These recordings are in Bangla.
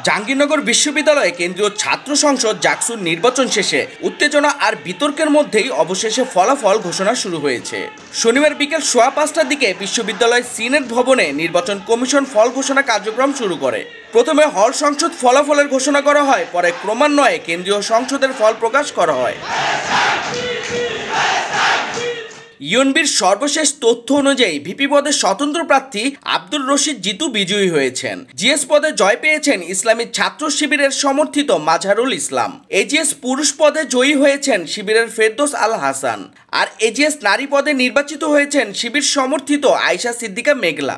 জাহাঙ্গীরনগর বিশ্ববিদ্যালয়ে কেন্দ্রীয় ছাত্র সংসদ জাকসুর নির্বাচন শেষে উত্তেজনা আর বিতর্কের মধ্যেই অবশেষে ফলাফল ঘোষণা শুরু হয়েছে। শনিবার বিকেল 5:15টার দিকে বিশ্ববিদ্যালয়ের সিনেট ভবনে নির্বাচন কমিশন ফল ঘোষণা কার্যক্রম শুরু করে। প্রথমে হল সংসদ ফলাফলের ঘোষণা করা হয়, পরে ক্রমান্বয়ে কেন্দ্রীয় সংসদের ফল প্রকাশ করা হয়। ইউএনবির সর্বশেষ তথ্য অনুযায়ী ভিপি পদে স্বতন্ত্র প্রার্থী আব্দুর রশিদ জিতু বিজয়ী হয়েছেন। জিএস পদে জয় পেয়েছেন ইসলামী ছাত্র শিবিরের সমর্থিত মাজহারুল ইসলাম। এজিএস পুরুষ পদে জয়ী হয়েছেন শিবিরের ফেরদৌস আল হাসান। আর এজিএস নারী পদে নির্বাচিত হয়েছেন শিবির সমর্থিত আয়েশা সিদ্দিকা মেঘলা।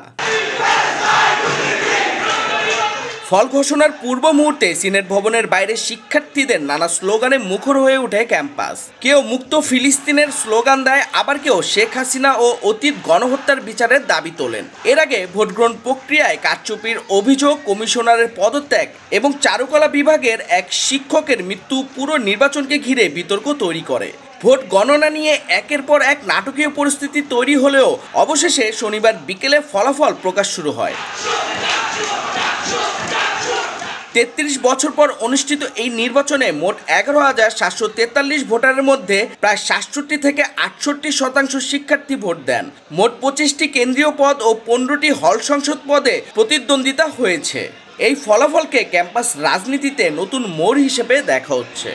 ফল ঘোষণার পূর্ব মুহূর্তে সিনেট ভবনের বাইরে শিক্ষার্থীদের নানা স্লোগানে মুখর হয়ে ওঠে ক্যাম্পাস। কেউ মুক্ত ফিলিস্তিনের স্লোগান দেয়, আবার কেউ শেখ হাসিনা ও অতীত গণহত্যার বিচারের দাবি তোলেন। এর আগে ভোটগ্রহণ প্রক্রিয়ায় কারচুপির অভিযোগ, কমিশনারের পদত্যাগ এবং চারুকলা বিভাগের এক শিক্ষকের মৃত্যু পুরো নির্বাচনকে ঘিরে বিতর্ক তৈরি করে। ভোট গণনা নিয়ে একের পর এক নাটকীয় পরিস্থিতি তৈরি হলেও অবশেষে শনিবার বিকেলে ফলাফল প্রকাশ শুরু হয়। 33 বছর পর অনুষ্ঠিত এই নির্বাচনে মোট 11,743 ভোটারের মধ্যে প্রায় 67 থেকে 68% শিক্ষার্থী ভোট দেন। মোট 25টি কেন্দ্রীয় পদ ও 15টি হল সংসদ পদে প্রতিদ্বন্দ্বিতা হয়েছে। এই ফলাফলকে ক্যাম্পাস রাজনীতিতে নতুন মোড় হিসেবে দেখা হচ্ছে।